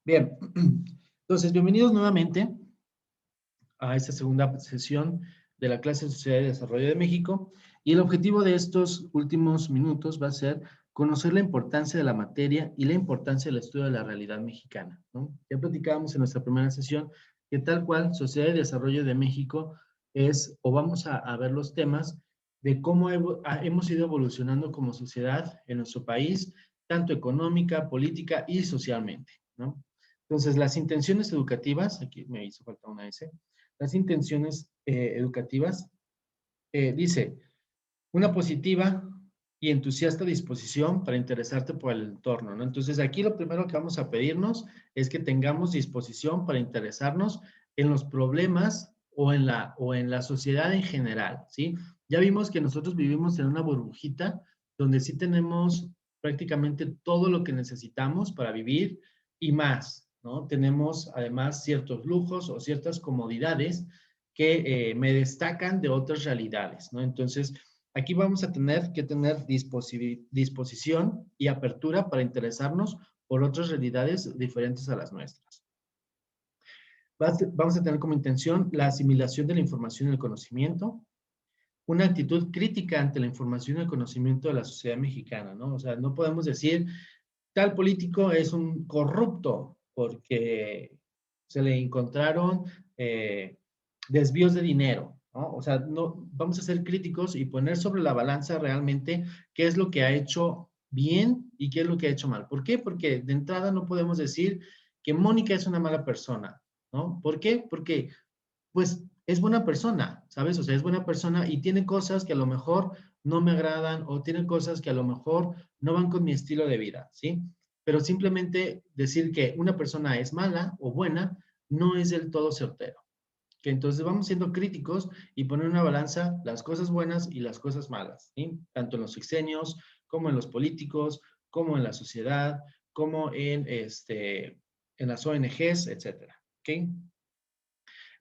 Bien, entonces bienvenidos nuevamente a esta segunda sesión de la clase de Sociedad y Desarrollo de México. Y el objetivo de estos últimos minutos va a ser conocer la importancia de la materia y la importancia del estudio de la realidad mexicana, ¿no? Ya platicábamos en nuestra primera sesión que tal cual Sociedad y Desarrollo de México es, o vamos a ver los temas de cómo hemos ido evolucionando como sociedad en nuestro país, tanto económica, política y socialmente, ¿no? Entonces, las intenciones educativas, aquí me hizo falta una S, las intenciones educativas, dice, una positiva y entusiasta disposición para interesarte por el entorno, ¿no? Entonces, aquí lo primero que vamos a pedirnos es que tengamos disposición para interesarnos en los problemas o en la sociedad en general, ¿sí? Ya vimos que nosotros vivimos en una burbujita donde sí tenemos prácticamente todo lo que necesitamos para vivir y más, ¿no? Tenemos además ciertos lujos o ciertas comodidades que me destacan de otras realidades, ¿no? Entonces, aquí vamos a tener que tener disposición y apertura para interesarnos por otras realidades diferentes a las nuestras. Vamos a tener como intención la asimilación de la información y el conocimiento, una actitud crítica ante la información y el conocimiento de la sociedad mexicana, ¿no? O sea, no podemos decir tal político es un corrupto porque se le encontraron desvíos de dinero, ¿no? O sea, no, vamos a ser críticos y poner sobre la balanza realmente qué es lo que ha hecho bien y qué es lo que ha hecho mal. ¿Por qué? Porque de entrada no podemos decir que Mónica es una mala persona, ¿no? ¿Por qué? Porque pues es buena persona, ¿sabes? O sea, es buena persona y tiene cosas que a lo mejor no me agradan o tiene cosas que a lo mejor no van con mi estilo de vida, ¿sí? Pero simplemente decir que una persona es mala o buena no es del todo certero. Que entonces vamos siendo críticos y poner en una balanza las cosas buenas y las cosas malas, ¿sí? Tanto en los sexenios, como en los políticos, como en la sociedad, como en las ONGs, etcétera, ¿ok?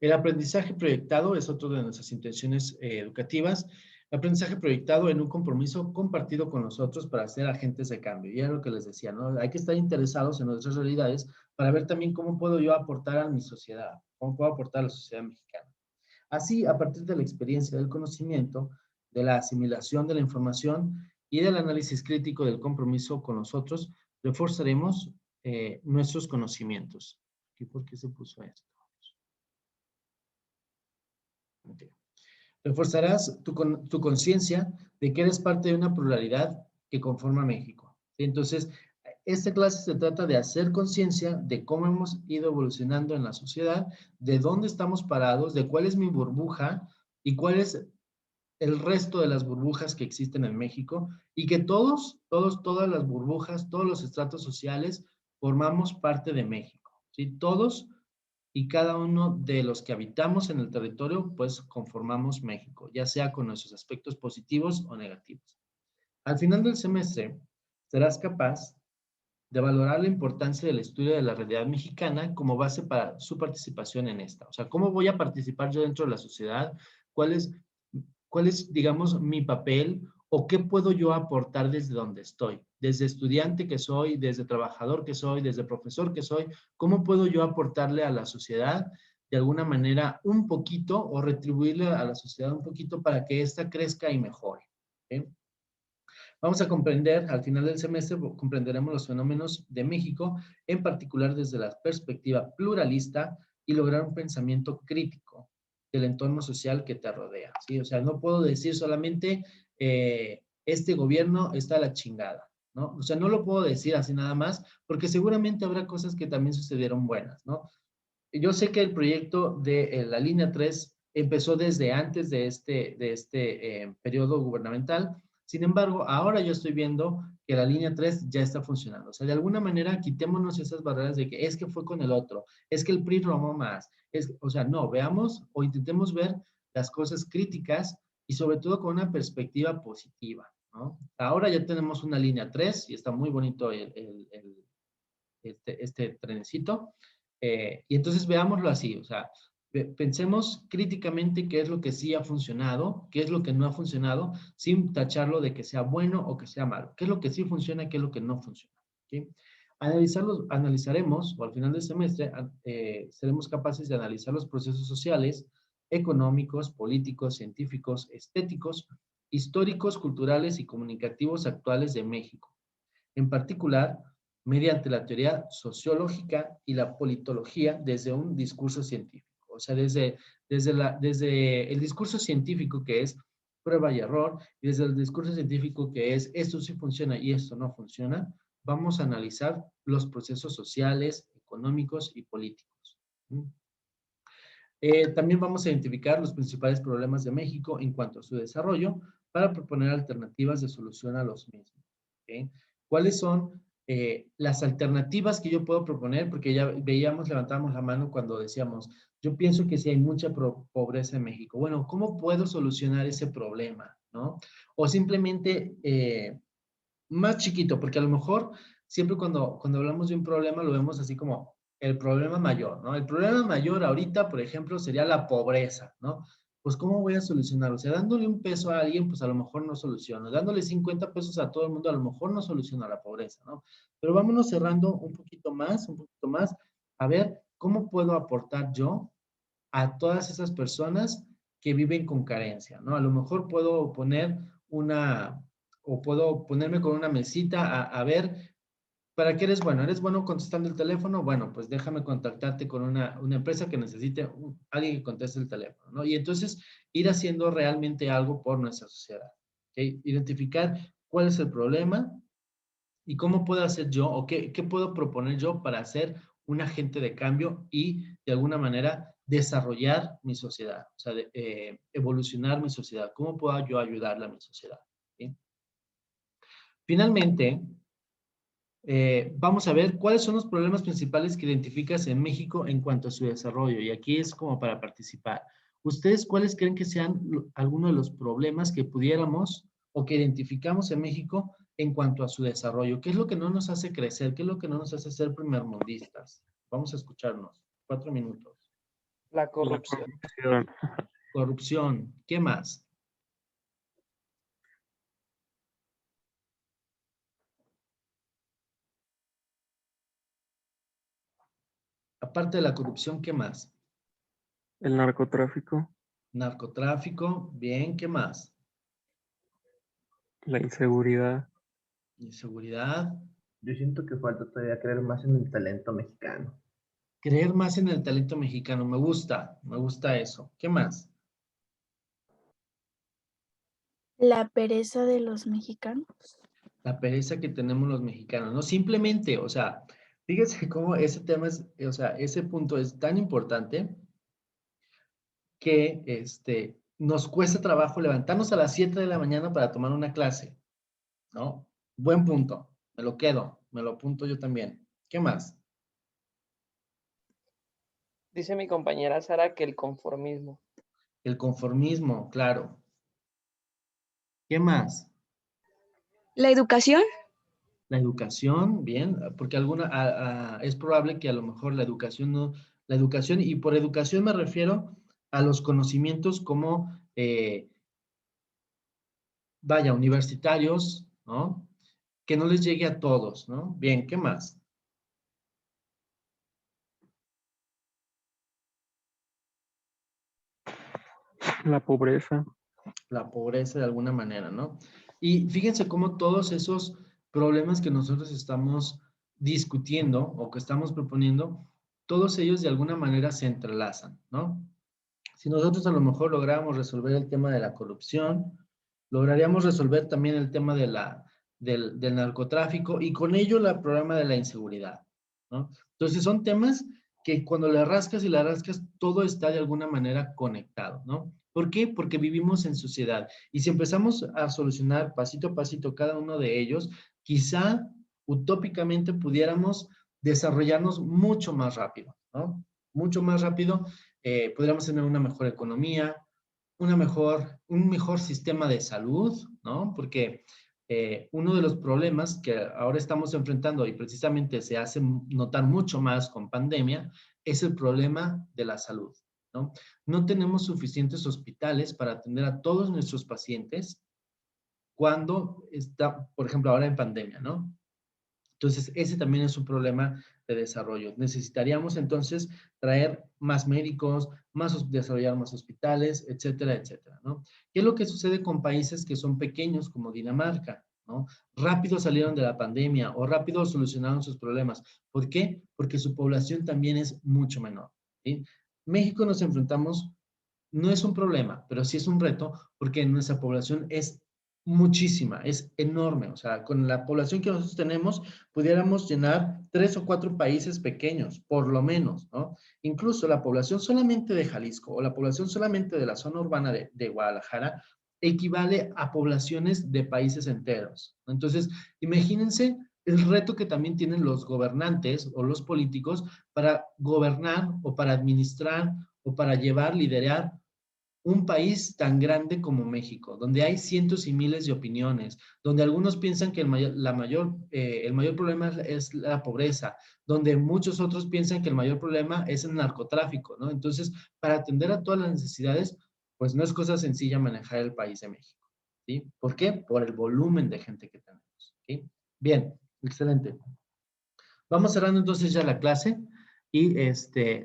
El aprendizaje proyectado es otro de nuestras intenciones educativas. El aprendizaje proyectado en un compromiso compartido con nosotros para ser agentes de cambio. Y era lo que les decía, ¿no? Hay que estar interesados en nuestras realidades para ver también cómo puedo yo aportar a mi sociedad, cómo puedo aportar a la sociedad mexicana. Así, a partir de la experiencia del conocimiento, de la asimilación de la información y del análisis crítico del compromiso con nosotros, reforzaremos nuestros conocimientos. ¿Y por qué se puso esto? Okay. Reforzarás tu conciencia de que eres parte de una pluralidad que conforma México. ¿Sí? Entonces, esta clase se trata de hacer conciencia de cómo hemos ido evolucionando en la sociedad, de dónde estamos parados, de cuál es mi burbuja y cuál es el resto de las burbujas que existen en México y que todas las burbujas, todos los estratos sociales formamos parte de México. ¿Sí? Todos y cada uno de los que habitamos en el territorio, pues conformamos México, ya sea con nuestros aspectos positivos o negativos. Al final del semestre, serás capaz de valorar la importancia del estudio de la realidad mexicana como base para su participación en esta. O sea, ¿cómo voy a participar yo dentro de la sociedad? ¿Cuál es, cuál es, digamos, mi papel o qué puedo yo aportar desde donde estoy? Desde estudiante que soy, desde trabajador que soy, desde profesor que soy, ¿cómo puedo yo aportarle a la sociedad de alguna manera un poquito o retribuirle a la sociedad un poquito para que ésta crezca y mejore? ¿Sí? Vamos a comprender, al final del semestre, comprenderemos los fenómenos de México, en particular desde la perspectiva pluralista y lograr un pensamiento crítico del entorno social que te rodea, ¿sí? O sea, no puedo decir solamente, este gobierno está a la chingada, ¿no? O sea, no lo puedo decir así nada más, porque seguramente habrá cosas que también sucedieron buenas, ¿no? Yo sé que el proyecto de la línea 3 empezó desde antes de este periodo gubernamental. Sin embargo, ahora yo estoy viendo que la línea 3 ya está funcionando. O sea, de alguna manera quitémonos esas barreras de que es que fue con el otro, es que el PRI robó más. O sea, no, veamos o intentemos ver las cosas críticas y sobre todo con una perspectiva positiva, ¿no? Ahora ya tenemos una línea 3 y está muy bonito este trenecito. Y entonces veámoslo así, o sea, pensemos críticamente qué es lo que sí ha funcionado, qué es lo que no ha funcionado, sin tacharlo de que sea bueno o que sea malo. ¿Qué es lo que sí funciona y qué es lo que no funciona? ¿Sí? Analizaremos, o al final del semestre, seremos capaces de analizar los procesos sociales, económicos, políticos, científicos, estéticos, históricos, culturales y comunicativos actuales de México. En particular, mediante la teoría sociológica y la politología desde un discurso científico. O sea, desde el discurso científico que es prueba y error, y desde el discurso científico que es esto sí funciona y esto no funciona, vamos a analizar los procesos sociales, económicos y políticos. También vamos a identificar los principales problemas de México en cuanto a su desarrollo para proponer alternativas de solución a los mismos. ¿Okay? ¿Cuáles son las alternativas que yo puedo proponer? Porque ya veíamos, levantábamos la mano cuando decíamos, yo pienso que sí hay mucha pobreza en México. Bueno, ¿cómo puedo solucionar ese problema? ¿No? O simplemente más chiquito, porque a lo mejor siempre cuando hablamos de un problema lo vemos así como el problema mayor, ¿no? El problema mayor ahorita, por ejemplo, sería la pobreza, ¿no? Pues, ¿cómo voy a solucionarlo? O sea, dándole un peso a alguien, pues a lo mejor no soluciono. Dándole 50 pesos a todo el mundo, a lo mejor no soluciona la pobreza, ¿no? Pero vámonos cerrando un poquito más, a ver cómo puedo aportar yo a todas esas personas que viven con carencia, ¿no? A lo mejor puedo poner o puedo ponerme con una mesita a ver, ¿para qué eres bueno? ¿Eres bueno contestando el teléfono? Bueno, pues déjame contactarte con una empresa que necesite alguien que conteste el teléfono, ¿no? Y entonces ir haciendo realmente algo por nuestra sociedad, ¿ok? Identificar cuál es el problema y cómo puedo hacer yo o qué puedo proponer yo para ser un agente de cambio y de alguna manera desarrollar mi sociedad, o sea, evolucionar mi sociedad. ¿Cómo puedo yo ayudarle a mi sociedad? ¿Sí? Finalmente, vamos a ver cuáles son los problemas principales que identificas en México en cuanto a su desarrollo. Y aquí es como para participar. ¿Ustedes cuáles creen que sean algunos de los problemas que pudiéramos o que identificamos en México en cuanto a su desarrollo? ¿Qué es lo que no nos hace crecer? ¿Qué es lo que no nos hace ser primermundistas? Vamos a escucharnos. 4 minutos. La La corrupción. corrupción. Corrupción. ¿Qué más? Aparte de la corrupción, ¿qué más? El narcotráfico. Narcotráfico. Bien, ¿qué más? La inseguridad. Inseguridad. Yo siento que falta todavía creer más en el talento mexicano. Creer más en el talento mexicano. Me gusta eso. ¿Qué más? La pereza de los mexicanos. La pereza que tenemos los mexicanos. No simplemente, o sea, fíjese cómo ese tema es, o sea, ese punto es tan importante que nos cuesta trabajo levantarnos a las 7 de la mañana para tomar una clase, ¿no? Buen punto. Me lo quedo, me lo apunto yo también. ¿Qué más? Dice mi compañera Sara que el conformismo. El conformismo, claro. ¿Qué más? La educación. La educación, bien, porque es probable que a lo mejor la educación, y por educación me refiero a los conocimientos como, vaya, universitarios, ¿no? Que no les llegue a todos, ¿no? Bien, ¿qué más? La pobreza. La pobreza de alguna manera, ¿no? Y fíjense cómo todos esos problemas que nosotros estamos discutiendo o que estamos proponiendo, todos ellos de alguna manera se entrelazan, ¿no? Si nosotros a lo mejor lográramos resolver el tema de la corrupción, lograríamos resolver también el tema del narcotráfico y con ello el problema de la inseguridad, ¿no? Entonces son temas que cuando le rascas y le rascas, todo está de alguna manera conectado, ¿no? ¿Por qué? Porque vivimos en sociedad. Y si empezamos a solucionar pasito a pasito cada uno de ellos, quizá utópicamente pudiéramos desarrollarnos mucho más rápido, ¿no? Mucho más rápido, podríamos tener una mejor economía, un mejor sistema de salud, ¿no? Porque uno de los problemas que ahora estamos enfrentando y precisamente se hace notar mucho más con pandemia es el problema de la salud, ¿no? No tenemos suficientes hospitales para atender a todos nuestros pacientes cuando está, por ejemplo, ahora en pandemia, ¿no? Entonces, ese también es un problema de desarrollo. Necesitaríamos entonces traer más médicos, desarrollar más hospitales, etcétera, etcétera, ¿no? ¿Qué es lo que sucede con países que son pequeños como Dinamarca, ¿no? Rápido salieron de la pandemia o rápido solucionaron sus problemas. ¿Por qué? Porque su población también es mucho menor, ¿sí? México nos enfrentamos, no es un problema, pero sí es un reto porque nuestra población es muchísima, es enorme. O sea, con la población que nosotros tenemos, pudiéramos llenar 3 o 4 países pequeños, por lo menos, ¿no? Incluso la población solamente de Jalisco o la población solamente de la zona urbana de Guadalajara equivale a poblaciones de países enteros. Entonces, imagínense el reto que también tienen los gobernantes o los políticos para gobernar o para administrar o para liderar un país tan grande como México, donde hay cientos y miles de opiniones, donde algunos piensan que el mayor problema es la pobreza, donde muchos otros piensan que el mayor problema es el narcotráfico, ¿no? Entonces, para atender a todas las necesidades, pues no es cosa sencilla manejar el país de México, ¿sí? ¿Por qué? Por el volumen de gente que tenemos, ¿sí? Bien, excelente. Vamos cerrando entonces ya la clase y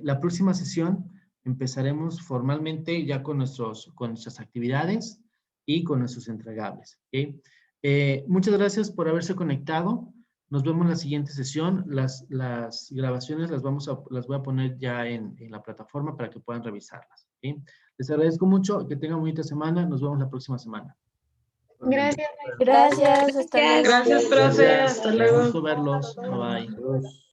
la próxima sesión empezaremos formalmente ya con nuestras actividades y con nuestros entregables, ¿okay? Muchas gracias por haberse conectado. Nos vemos en la siguiente sesión. Las grabaciones las voy a poner ya en la plataforma para que puedan revisarlas, ¿okay? Les agradezco mucho. Que tengan bonita semana. Nos vemos la próxima semana. Gracias. Gracias, hasta luego. Gracias, profe. Gracias. Hasta Un luego. gusto verlos. Bye bye. Adiós.